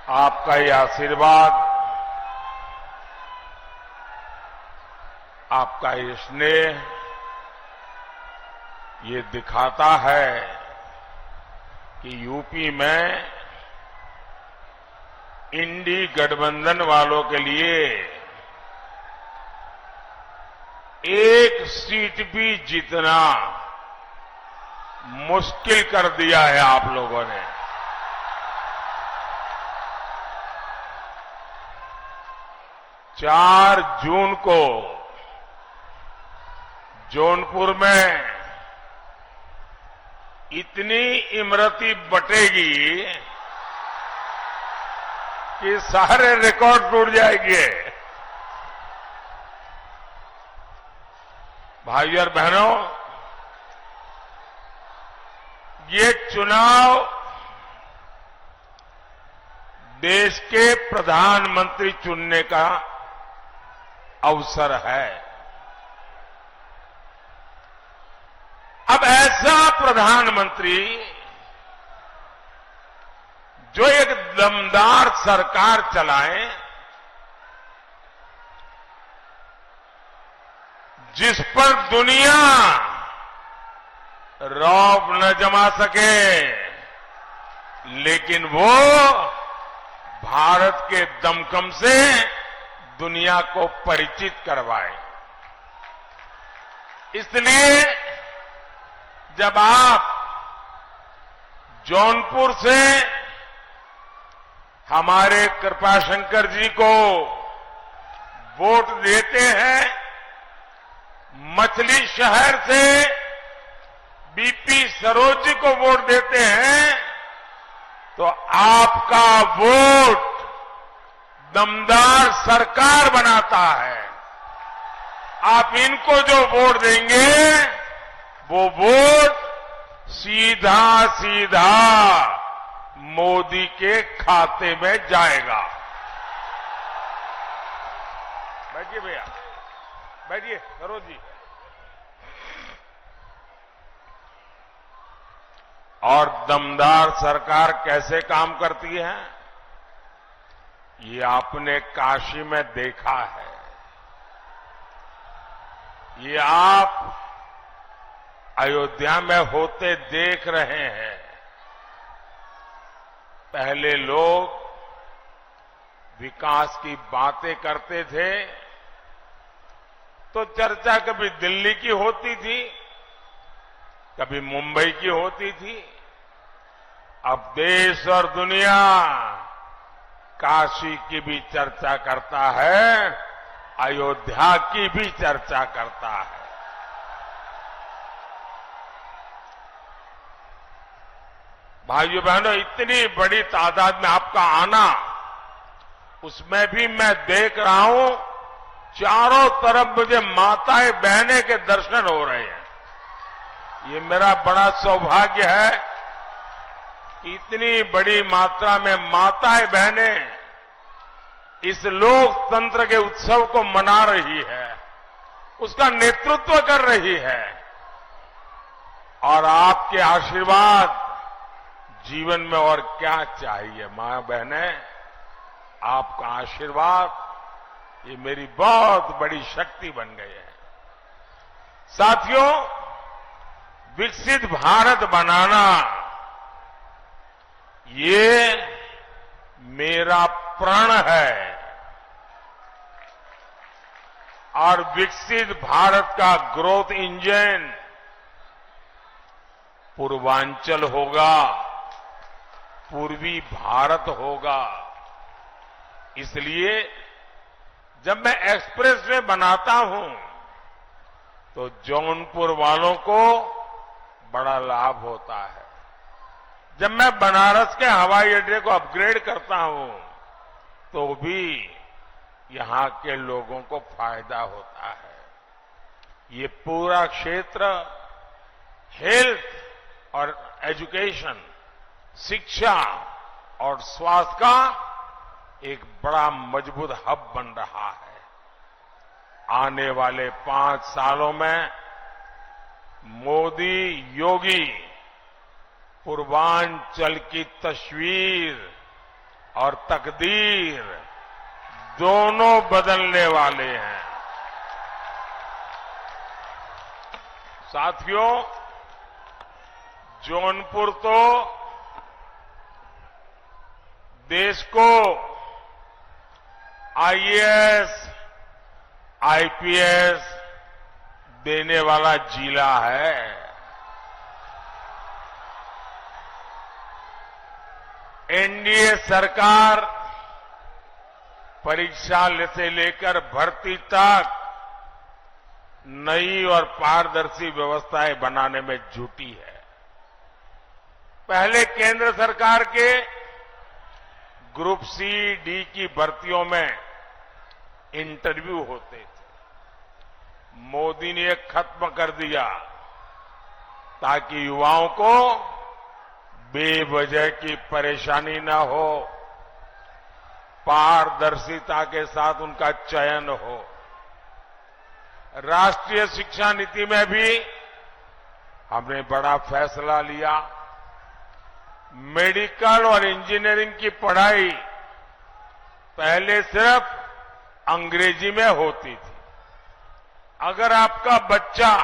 आपका ये आशीर्वाद, आपका ये स्नेह ये दिखाता है कि यूपी में इंडी गठबंधन वालों के लिए एक सीट भी जीतना मुश्किल कर दिया है आप लोगों ने। चार जून को जौनपुर में इतनी इमरती बटेगी कि सारे रिकॉर्ड टूट जाएंगे। भाइयों और बहनों, ये चुनाव देश के प्रधानमंत्री चुनने का अवसर है। अब ऐसा प्रधानमंत्री जो एक दमदार सरकार चलाए, जिस पर दुनिया रौब न जमा सके, लेकिन वो भारत के दमखम से दुनिया को परिचित करवाए। इसलिए जब आप जौनपुर से हमारे कृपाशंकर जी को वोट देते हैं, मछली शहर से बीपी सरोज जी को वोट देते हैं, तो आपका वोट दमदार सरकार बनाता है। आप इनको जो वोट देंगे वो वोट सीधा सीधा मोदी के खाते में जाएगा। बैठिए भैया, बैठिए सरोज जी। और दमदार सरकार कैसे काम करती है, ये आपने काशी में देखा है। ये आप अयोध्या में होते देख रहे हैं। पहले लोग विकास की बातें करते थे तो चर्चा कभी दिल्ली की होती थी, कभी मुंबई की होती थी। अब देश और दुनिया काशी की भी चर्चा करता है, अयोध्या की भी चर्चा करता है। भाइयों बहनों, इतनी बड़ी तादाद में आपका आना, उसमें भी मैं देख रहा हूं चारों तरफ मुझे माताएं बहनें के दर्शन हो रहे हैं। ये मेरा बड़ा सौभाग्य है कि इतनी बड़ी मात्रा में माताएं बहनें इस लोकतंत्र के उत्सव को मना रही है, उसका नेतृत्व कर रही है। और आपके आशीर्वाद, जीवन में और क्या चाहिए। मां बहनें, आपका आशीर्वाद ये मेरी बहुत बड़ी शक्ति बन गई है। साथियों, विकसित भारत बनाना ये मेरा प्रण है। और विकसित भारत का ग्रोथ इंजन पूर्वांचल होगा, पूर्वी भारत होगा। इसलिए जब मैं एक्सप्रेसवे बनाता हूं तो जौनपुर वालों को बड़ा लाभ होता है। जब मैं बनारस के हवाई अड्डे को अपग्रेड करता हूं तो भी यहां के लोगों को फायदा होता है। ये पूरा क्षेत्र हेल्थ और एजुकेशन, शिक्षा और स्वास्थ्य का एक बड़ा मजबूत हब बन रहा है। आने वाले 5 सालों में मोदी योगी पूर्वांचल की तस्वीर और तकदीर दोनों बदलने वाले हैं। साथियों, जौनपुर तो देश को आईएएस, आईपीएस देने वाला जिला है। एनडीए सरकार परीक्षा से लेकर भर्ती तक नई और पारदर्शी व्यवस्थाएं बनाने में जुटी है। पहले केंद्र सरकार के ग्रुप सी, डी की भर्तियों में इंटरव्यू होते थे। मोदी ने खत्म कर दिया ताकि युवाओं को बेवजह की परेशानी न हो, पारदर्शिता के साथ उनका चयन हो। राष्ट्रीय शिक्षा नीति में भी हमने बड़ा फैसला लिया। मेडिकल और इंजीनियरिंग की पढ़ाई पहले सिर्फ अंग्रेजी में होती थी। अगर आपका बच्चा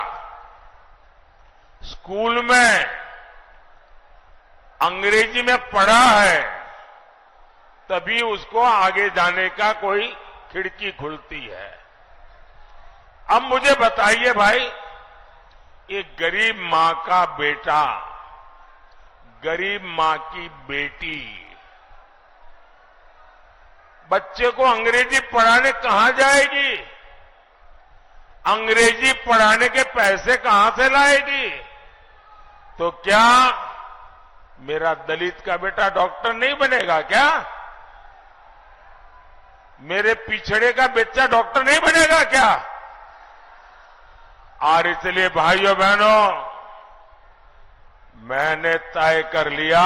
स्कूल में अंग्रेजी में पढ़ा है तभी उसको आगे जाने का कोई खिड़की खुलती है। अब मुझे बताइए भाई, एक गरीब मां का बेटा, गरीब मां की बेटी बच्चे को अंग्रेजी पढ़ाने कहां जाएगी? अंग्रेजी पढ़ाने के पैसे कहां से लाएगी? तो क्या मेरा दलित का बेटा डॉक्टर नहीं बनेगा क्या? मेरे पिछड़े का बच्चा डॉक्टर नहीं बनेगा क्या? और इसलिए भाइयों बहनों, मैंने तय कर लिया,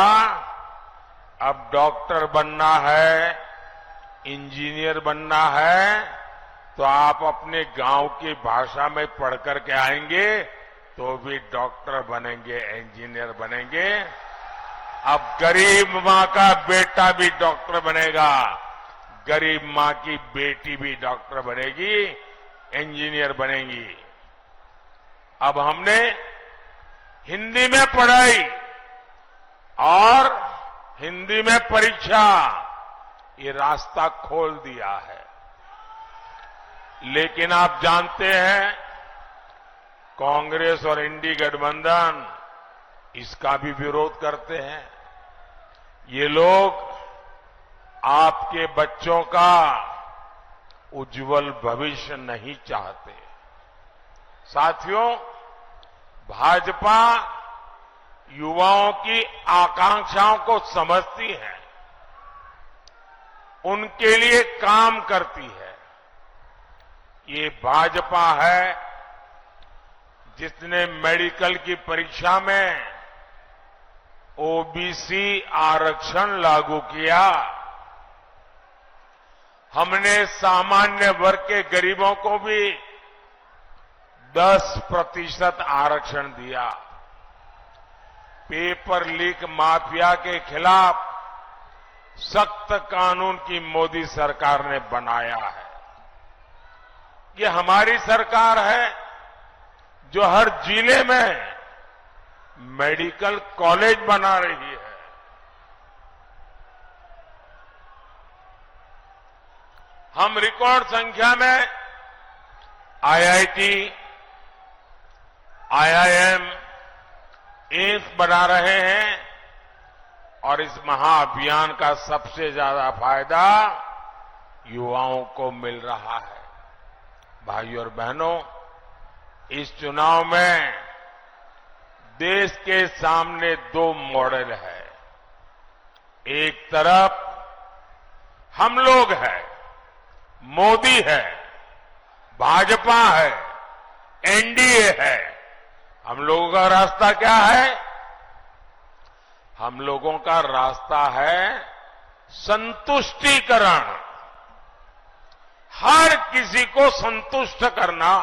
अब डॉक्टर बनना है, इंजीनियर बनना है तो आप अपने गांव की भाषा में पढ़ करके आएंगे तो भी डॉक्टर बनेंगे, इंजीनियर बनेंगे। अब गरीब मां का बेटा भी डॉक्टर बनेगा, गरीब मां की बेटी भी डॉक्टर बनेगी, इंजीनियर बनेगी। अब हमने हिंदी में पढ़ाई और हिंदी में परीक्षा, ये रास्ता खोल दिया है। लेकिन आप जानते हैं कांग्रेस और इंडी गठबंधन इसका भी विरोध करते हैं। ये लोग आपके बच्चों का उज्जवल भविष्य नहीं चाहते। साथियों, भाजपा युवाओं की आकांक्षाओं को समझती है, उनके लिए काम करती है। ये भाजपा है जिसने मेडिकल की परीक्षा में ओबीसी आरक्षण लागू किया। हमने सामान्य वर्ग के गरीबों को भी 10% आरक्षण दिया। पेपर लीक माफिया के खिलाफ सख्त कानून की मोदी सरकार ने बनाया है। ये हमारी सरकार है जो हर जिले में मेडिकल कॉलेज बना रही है। हम रिकॉर्ड संख्या में आईआईटी, आईआईएम, एम्स बना रहे हैं और इस महाअभियान का सबसे ज्यादा फायदा युवाओं को मिल रहा है। भाइयों और बहनों, इस चुनाव में देश के सामने दो मॉडल है। एक तरफ हम लोग हैं, मोदी है, भाजपा है, एनडीए है। हम लोगों का रास्ता क्या है? हम लोगों का रास्ता है संतुष्टिकरण, हर किसी को संतुष्ट करना,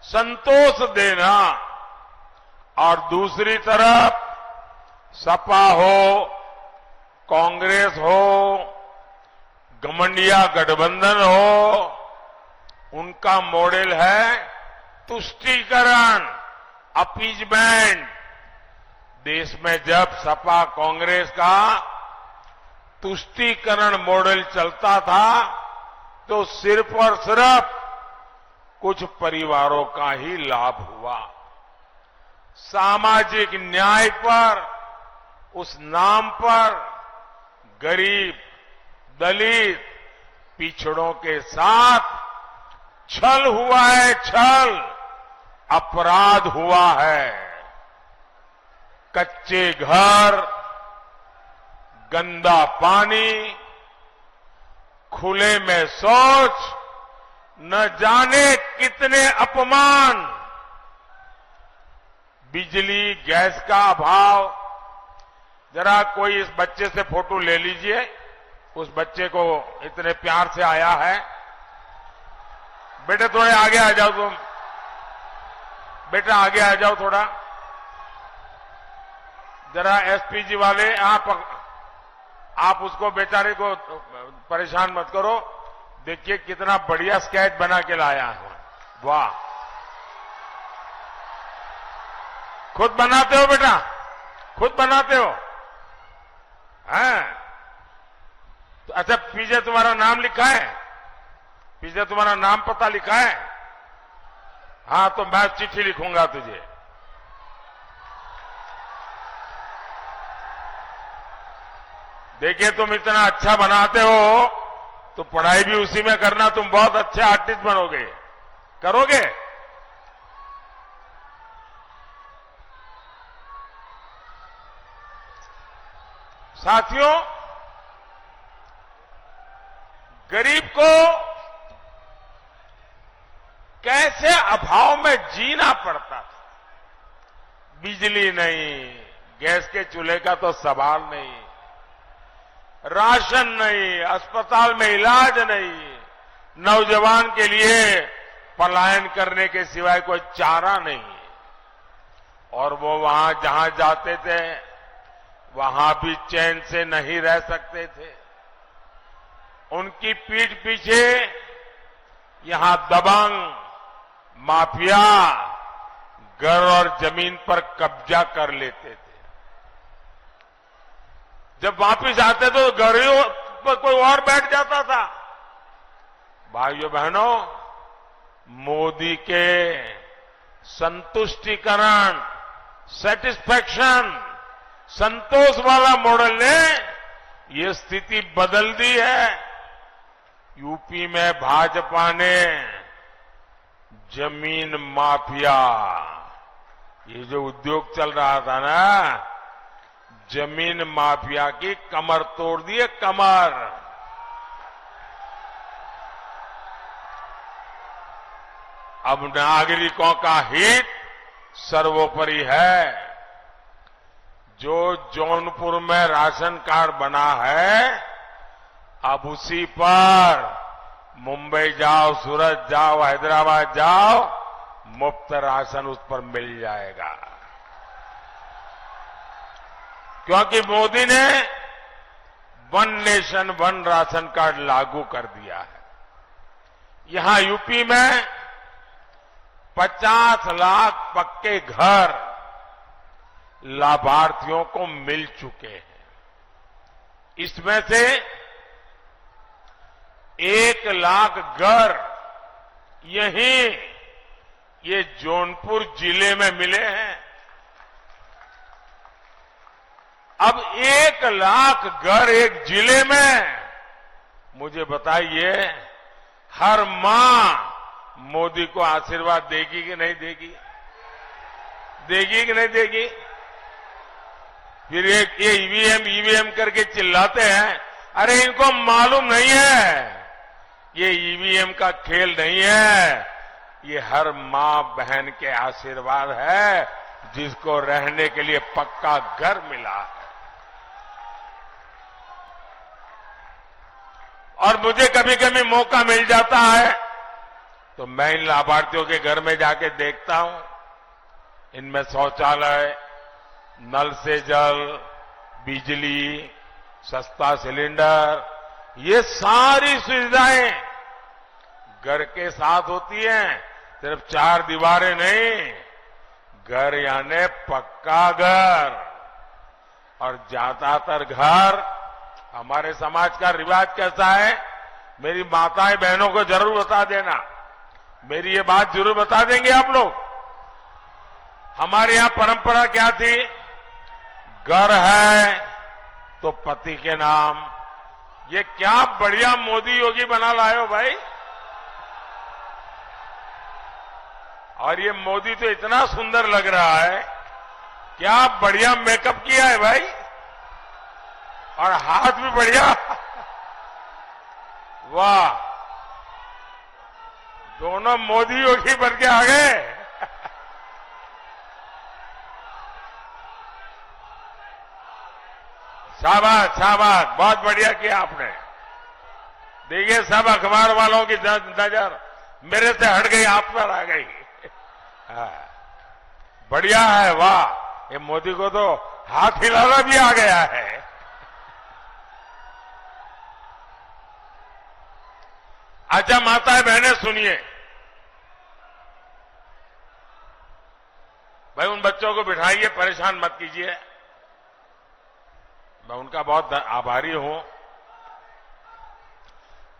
संतोष देना। और दूसरी तरफ सपा हो, कांग्रेस हो, घमंडिया गठबंधन हो, उनका मॉडल है तुष्टीकरण, अपीजमेंट। देश में जब सपा कांग्रेस का तुष्टीकरण मॉडल चलता था तो सिर्फ और सिर्फ कुछ परिवारों का ही लाभ हुआ। सामाजिक न्याय पर, उस नाम पर गरीब, दलित, पिछड़ों के साथ छल हुआ है, छल, अपराध हुआ है। कच्चे घर, गंदा पानी, खुले में शौच, न जाने कितने अपमान, बिजली, गैस का अभाव। जरा कोई इस बच्चे से फोटो ले लीजिए, उस बच्चे को इतने प्यार से आया है। बेटे थोड़े आगे आ जाओ तुम, बेटा आगे आ जाओ थोड़ा। जरा एसपीजी वाले आप उसको बेचारे को परेशान मत करो। देखिए कितना बढ़िया स्केच बना के लाया है, वाह। खुद बनाते हो बेटा, खुद बनाते हो? हैं? तो अच्छा, पीछे तुम्हारा नाम लिखा है? पीछे तुम्हारा नाम पता लिखा है? हाँ, तो मैं चिट्ठी लिखूंगा तुझे। देखिए तुम इतना अच्छा बनाते हो तो पढ़ाई भी उसी में करना, तुम बहुत अच्छे आर्टिस्ट बनोगे। करोगे? साथियों, गरीब को कैसे अभाव में जीना पड़ता था। बिजली नहीं, गैस के चूल्हे का तो सवाल नहीं, राशन नहीं, अस्पताल में इलाज नहीं, नौजवान के लिए पलायन करने के सिवाय कोई चारा नहीं। और वो वहां जहां जाते थे वहां भी चैन से नहीं रह सकते थे। उनकी पीठ पीछे यहां दबंग माफिया घर और जमीन पर कब्जा कर लेते थे। जब वापिस आते तो घरों पर कोई और बैठ जाता था। भाइयों बहनों, मोदी के संतुष्टिकरण, सेटिस्फैक्शन, संतोष वाला मॉडल ने ये स्थिति बदल दी है। यूपी में भाजपा ने जमीन माफिया, ये जो उद्योग चल रहा था ना, जमीन माफिया की कमर तोड़ दी है, कमर। अब नागरिकों का हित सर्वोपरि है। जो जौनपुर में राशन कार्ड बना है, अब उसी पर मुंबई जाओ, सूरत जाओ, हैदराबाद जाओ, मुफ्त राशन उस पर मिल जाएगा। क्योंकि मोदी ने one nation one ration card लागू कर दिया है। यहां यूपी में 50 लाख पक्के घर लाभार्थियों को मिल चुके हैं। इसमें से 1 लाख घर यहीं ये जौनपुर जिले में मिले हैं। अब 1 लाख घर एक जिले में, मुझे बताइए हर मां मोदी को आशीर्वाद देगी कि नहीं देगी? देगी कि नहीं देगी? फिर ये ईवीएम करके चिल्लाते हैं। अरे इनको मालूम नहीं है ये ईवीएम का खेल नहीं है, ये हर मां बहन के आशीर्वाद है जिसको रहने के लिए पक्का घर मिला है। और मुझे कभी कभी मौका मिल जाता है तो मैं इन लाभार्थियों के घर में जाके देखता हूं। इनमें शौचालय, नल से जल, बिजली, सस्ता सिलेंडर, ये सारी सुविधाएं घर के साथ होती हैं। सिर्फ चार दीवारें नहीं, घर यानी पक्का घर। और ज्यादातर घर, हमारे समाज का रिवाज कैसा है, मेरी माताएं बहनों को जरूर बता देना, मेरी ये बात जरूर बता देंगे आप लोग। हमारे यहां परंपरा क्या थी, घर है तो पति के नाम। ये क्या बढ़िया मोदी योगी बना लाए हो भाई। और ये मोदी तो इतना सुंदर लग रहा है, क्या बढ़िया मेकअप किया है भाई, और हाथ भी बढ़िया। वाह, दोनों मोदी योगी बन के आ गए। शाबाश शाबाश, बहुत बढ़िया किया आपने। देखिए, सब अखबार वालों की नजर मेरे से हट गई, आप पर आ गई। बढ़िया है, वाह। ये मोदी को तो हाथ हिलाना भी आ गया है। अच्छा माताएं बहनें सुनिए, भाई उन बच्चों को बिठाइए, परेशान मत कीजिए, मैं उनका बहुत आभारी हूं।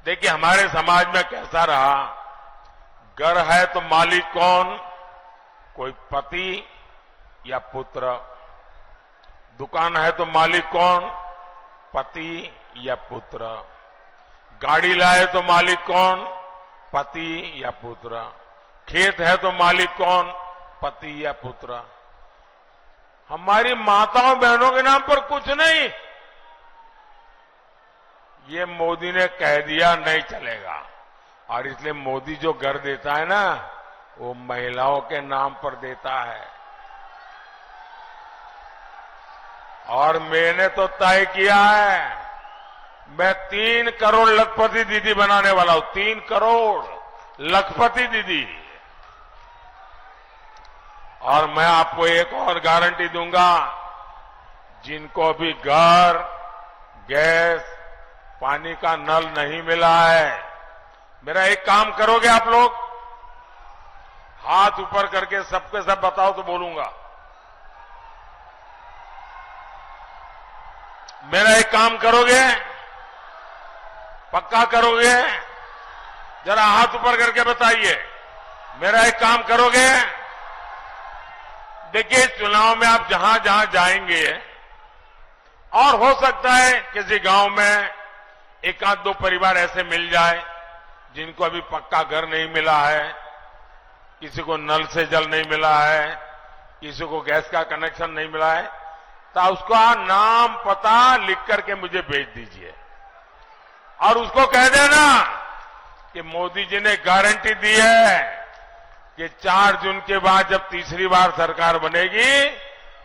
देखिए, हमारे समाज में कैसा रहा, घर है तो मालिक कौन, कोई पति या पुत्र। दुकान है तो मालिक कौन, पति या पुत्र। गाड़ी लाए तो मालिक कौन, पति या पुत्र। खेत है तो मालिक कौन, पति या पुत्र। हमारी माताओं बहनों के नाम पर कुछ नहीं। ये मोदी ने कह दिया, नहीं चलेगा। और इसलिए मोदी जो घर देता है ना, वो महिलाओं के नाम पर देता है। और मैंने तो तय किया है, मैं 3 करोड़ लखपति दीदी बनाने वाला हूं। 3 करोड़ लखपति दीदी। और मैं आपको एक और गारंटी दूंगा, जिनको अभी घर, गैस, पानी का नल नहीं मिला है, मेरा एक काम करोगे आप लोग, हाथ ऊपर करके सबके सब बताओ तो बोलूंगा। मेरा एक काम करोगे, पक्का करोगे, जरा हाथ ऊपर करके बताइए। मेरा एक काम करोगे। देखिए, चुनाव में आप जहां जहां जाएंगे, और हो सकता है किसी गांव में एक आध दो परिवार ऐसे मिल जाए जिनको अभी पक्का घर नहीं मिला है, किसी को नल से जल नहीं मिला है, किसी को गैस का कनेक्शन नहीं मिला है, तो उसका नाम पता लिख करके मुझे भेज दीजिए। और उसको कह देना कि मोदी जी ने गारंटी दी है कि 4 जून के बाद जब तीसरी बार सरकार बनेगी,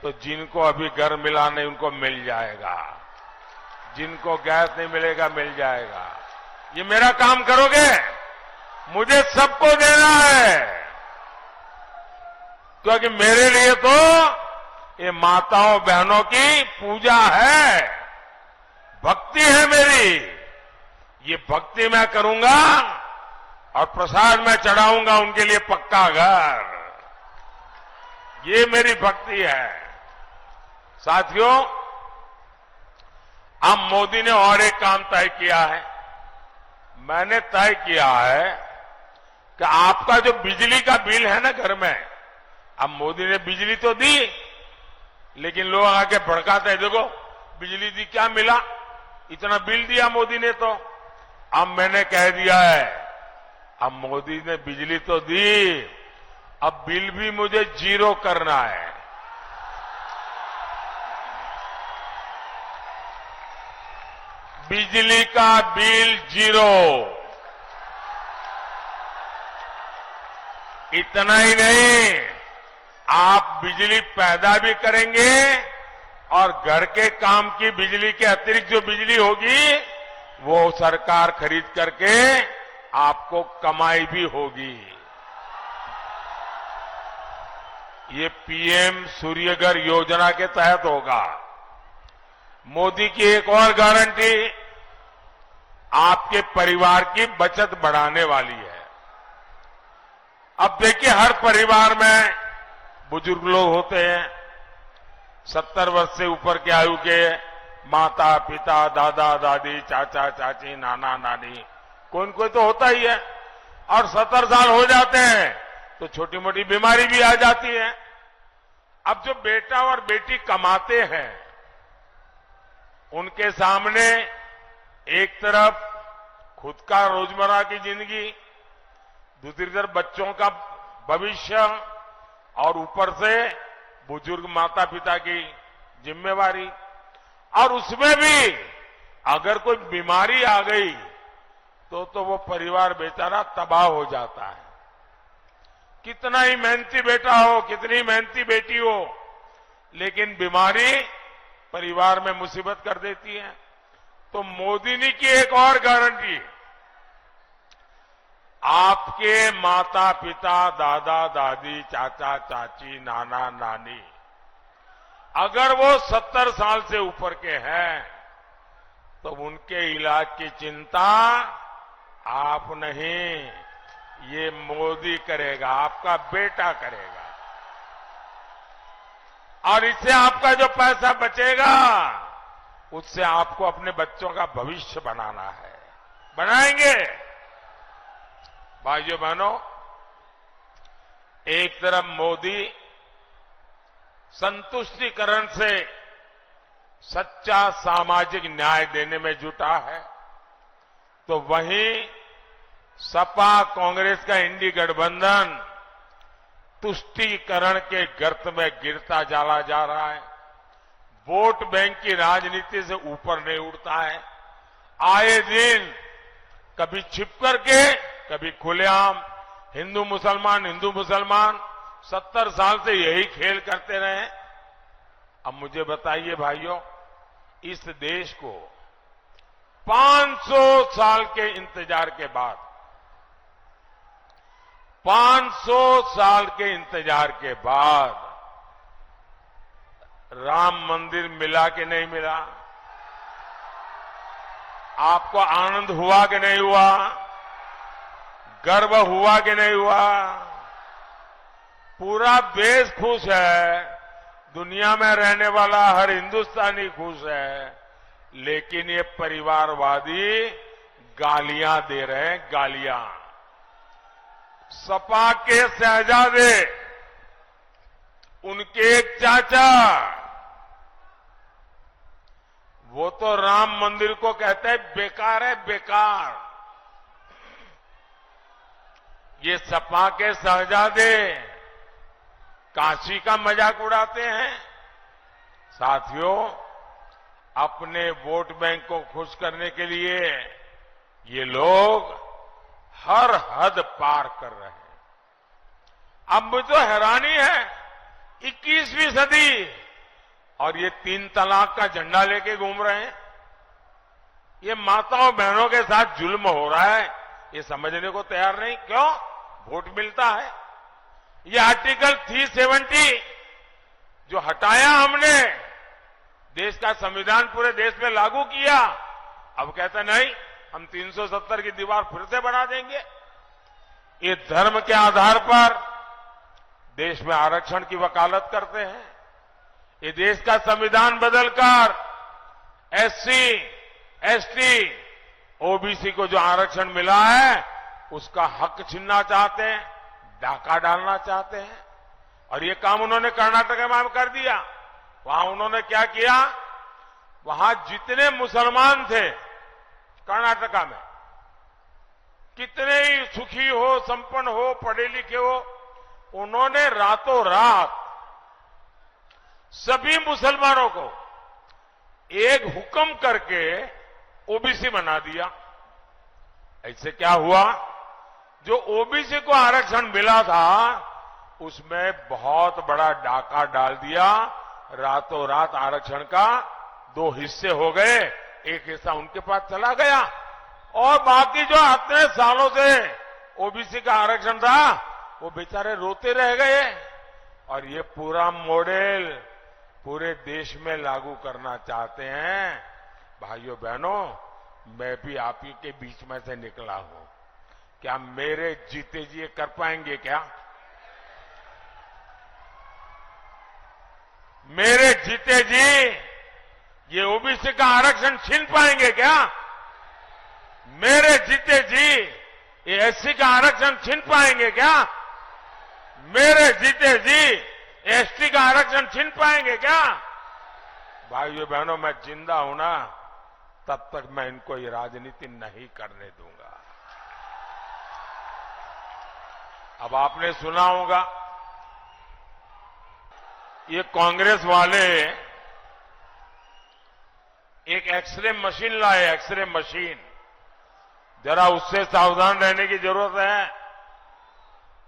तो जिनको अभी घर मिला नहीं उनको मिल जाएगा, जिनको गैस नहीं मिलेगा मिल जाएगा। ये मेरा काम करोगे, मुझे सबको देना है, क्योंकि मेरे लिए तो ये माताओं बहनों की पूजा है, भक्ति है मेरी। ये भक्ति मैं करूंगा और प्रसाद में चढ़ाऊंगा उनके लिए पक्का घर। ये मेरी भक्ति है। साथियों, अब मोदी ने और एक काम तय किया है। मैंने तय किया है कि आपका जो बिजली का बिल है ना घर में, अब मोदी ने बिजली तो दी, लेकिन लोग आके भड़काते हैं, देखो बिजली दी, क्या मिला, इतना बिल दिया मोदी ने। तो अब मैंने कह दिया है, अब मोदी ने बिजली तो दी, अब बिल भी मुझे 0 करना है। बिजली का बिल 0। इतना ही नहीं, आप बिजली पैदा भी करेंगे और घर के काम की बिजली के अतिरिक्त जो बिजली होगी वो सरकार खरीद करके आपको कमाई भी होगी। ये पीएम सूर्यघर योजना के तहत होगा। मोदी की एक और गारंटी आपके परिवार की बचत बढ़ाने वाली है। अब देखिए, हर परिवार में बुजुर्ग लोग होते हैं, 70 वर्ष से ऊपर के आयु के माता पिता, दादा दादी, चाचा चाची, नाना नानी, कोई न कोई तो होता ही है। और 70 साल हो जाते हैं तो छोटी मोटी बीमारी भी आ जाती है। अब जो बेटा और बेटी कमाते हैं, उनके सामने एक तरफ खुद का रोजमर्रा की जिंदगी, दूसरी तरफ बच्चों का भविष्य और ऊपर से बुजुर्ग माता पिता की जिम्मेवारी। और उसमें भी अगर कोई बीमारी आ गई तो वो परिवार बेचारा तबाह हो जाता है। कितना ही मेहनती बेटा हो, कितनी मेहनती बेटी हो, लेकिन बीमारी परिवार में मुसीबत कर देती है। तो मोदी ने की एक और गारंटी, आपके माता पिता, दादा दादी, चाचा चाची, नाना नानी अगर वो 70 साल से ऊपर के हैं तो उनके इलाज की चिंता आप नहीं, ये मोदी करेगा, आपका बेटा करेगा। और इससे आपका जो पैसा बचेगा उससे आपको अपने बच्चों का भविष्य बनाना है, बनाएंगे। भाइयों बहनों, एक तरफ मोदी संतुष्टिकरण से सच्चा सामाजिक न्याय देने में जुटा है, तो वहीं सपा कांग्रेस का इंडी गठबंधन तुष्टीकरण के गर्त में गिरता चला जा रहा है। वोट बैंक की राजनीति से ऊपर नहीं उठता है। आए दिन कभी छिप करके, कभी खुलेआम हिंदू मुसलमान 70 साल से यही खेल करते रहे। अब मुझे बताइए भाइयों, इस देश को 500 साल के इंतजार के बाद, 500 साल के इंतजार के बाद राम मंदिर मिला कि नहीं मिला? आपको आनंद हुआ कि नहीं हुआ? गर्व हुआ कि नहीं हुआ? पूरा देश खुश है, दुनिया में रहने वाला हर हिंदुस्तानी खुश है, लेकिन ये परिवारवादी गालियां दे रहे हैं, गालियां। सपा के शहजादे, उनके एक चाचा, वो तो राम मंदिर को कहते हैं बेकार है, बेकार। ये सपा के शहजादे काशी का मजाक उड़ाते हैं। साथियों, अपने वोट बैंक को खुश करने के लिए ये लोग हर हद पार कर रहे हैं। अब मुझे तो हैरानी है, 21वीं सदी और ये 3 तलाक का झंडा लेके घूम रहे हैं। ये माताओं बहनों के साथ जुल्म हो रहा है, ये समझने को तैयार नहीं। क्यों? वोट मिलता है। ये आर्टिकल 370 जो हटाया हमने, देश का संविधान पूरे देश में लागू किया, अब कहते नहीं, हम 370 की दीवार फिर से बना देंगे। ये धर्म के आधार पर देश में आरक्षण की वकालत करते हैं। ये देश का संविधान बदलकर एससी, एसटी, ओबीसी को जो आरक्षण मिला है उसका हक छीनना चाहते हैं, डाका डालना चाहते हैं। और ये काम उन्होंने कर्नाटक में कर दिया। वहां उन्होंने क्या किया, वहां जितने मुसलमान थे कर्नाटका में, कितने ही सुखी हो, संपन्न हो, पढ़े लिखे हो, उन्होंने रातों रात सभी मुसलमानों को एक हुक्म करके ओबीसी बना दिया। ऐसे क्या हुआ, जो ओबीसी को आरक्षण मिला था उसमें बहुत बड़ा डाका डाल दिया। रातों रात आरक्षण का 2 हिस्से हो गए, एक हिस्सा उनके पास चला गया और बाकी जो इतने सालों से ओबीसी का आरक्षण था वो बेचारे रोते रह गए। और ये पूरा मॉडल पूरे देश में लागू करना चाहते हैं। भाइयों बहनों, मैं भी आप ही के बीच में से निकला हूं। क्या मेरे जीते जी ये कर पाएंगे क्या? मेरे जीते जी ये ओबीसी का आरक्षण छीन पाएंगे क्या? मेरे जीते जी ये एससी का आरक्षण छीन पाएंगे क्या? मेरे जीते जी एसटी का आरक्षण छीन पाएंगे क्या? भाइयों बहनों, मैं जिंदा हूं ना, तब तक मैं इनको ये राजनीति नहीं करने दूंगा। अब आपने सुना होगा, ये कांग्रेस वाले एक एक्सरे मशीन लाए, एक्सरे मशीन। जरा उससे सावधान रहने की जरूरत है।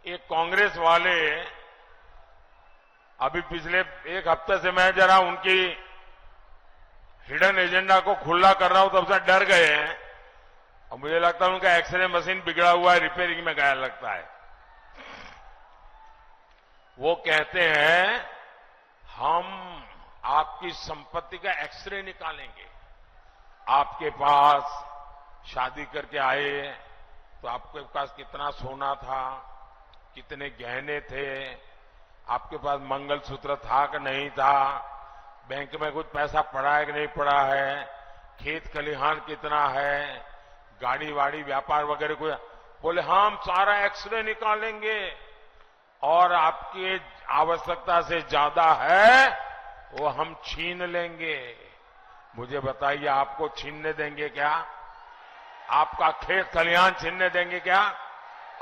ये कांग्रेस वाले अभी पिछले एक हफ्ते से मैं जरा उनकी हिडन एजेंडा को खुला कर रहा हूं, तब से डर गए हैं और मुझे लगता है उनका एक्सरे मशीन बिगड़ा हुआ है, रिपेयरिंग में गया लगता है। वो कहते हैं हम आपकी संपत्ति का एक्सरे निकालेंगे। आपके पास शादी करके आए तो आपके पास कितना सोना था, कितने गहने थे, आपके पास मंगलसूत्र था कि नहीं था, बैंक में कुछ पैसा पड़ा है कि नहीं पड़ा है, खेत खलिहान कितना है, गाड़ी वाड़ी व्यापार वगैरह कुछ। बोले हम सारा एक्सरे निकालेंगे और आपकी आवश्यकता से ज्यादा है वो हम छीन लेंगे। मुझे बताइए, आपको छीनने देंगे क्या? आपका खेत खलिहान छीनने देंगे क्या?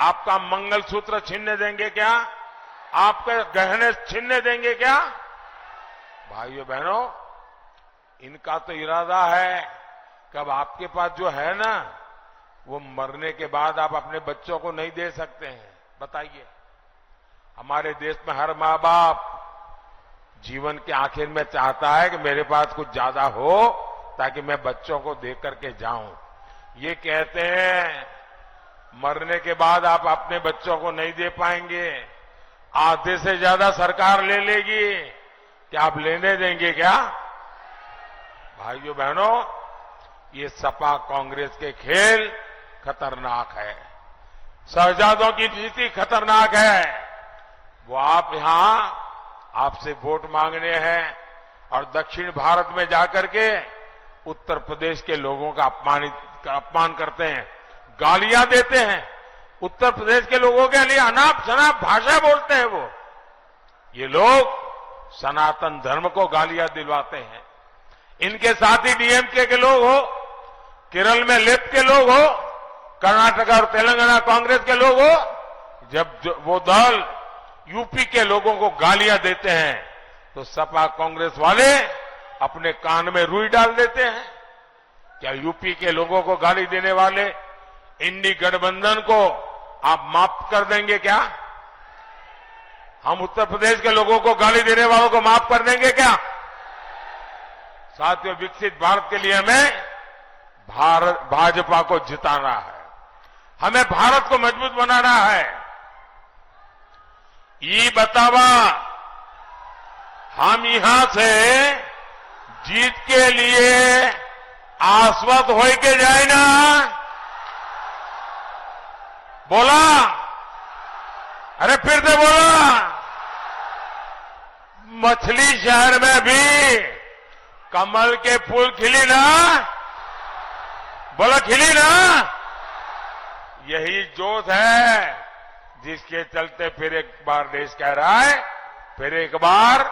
आपका मंगलसूत्र छीनने देंगे क्या? आपके गहने छीनने देंगे क्या? भाइयों बहनों, इनका तो इरादा है कि अब आपके पास जो है ना, वो मरने के बाद आप अपने बच्चों को नहीं दे सकते हैं। बताइए, हमारे देश में हर माँ बाप जीवन के आखिर में चाहता है कि मेरे पास कुछ ज्यादा हो ताकि मैं बच्चों को दे करके जाऊं। ये कहते हैं मरने के बाद आप अपने बच्चों को नहीं दे पाएंगे, आधे से ज्यादा सरकार ले लेगी। क्या आप लेने देंगे क्या? भाइयों बहनों, ये सपा कांग्रेस के खेल खतरनाक है। शहजादों की नीति खतरनाक है। वो आप यहां आपसे वोट मांगने हैं और दक्षिण भारत में जाकर के उत्तर प्रदेश के लोगों का अपमान करते हैं, गालियां देते हैं। उत्तर प्रदेश के लोगों के लिए अनाप शनाप भाषा बोलते हैं वो। ये लोग सनातन धर्म को गालियां दिलवाते हैं। इनके साथ ही डीएमके के लोग हो, केरल में लेफ्ट के लोग हो, कर्नाटक और तेलंगाना कांग्रेस के लोग हो, जब वो दल यूपी के लोगों को गालियां देते हैं तो सपा कांग्रेस वाले अपने कान में रुई डाल देते हैं। क्या यूपी के लोगों को गाली देने वाले इंडी गठबंधन को आप माफ कर देंगे क्या? हम उत्तर प्रदेश के लोगों को गाली देने वालों को माफ कर देंगे क्या? साथियों, विकसित भारत के लिए हमें भाजपा को जिताना है, हमें भारत को मजबूत बनाना है। ये बतावा हम यहां से जीत के लिए आश्वस्त हो के जाए ना? बोला? अरे फिर से बोला। मछली शहर में भी कमल के फूल खिली ना? बोला खिली ना? यही जोश है जिसके चलते फिर एक बार देश कह रहा है, फिर एक बार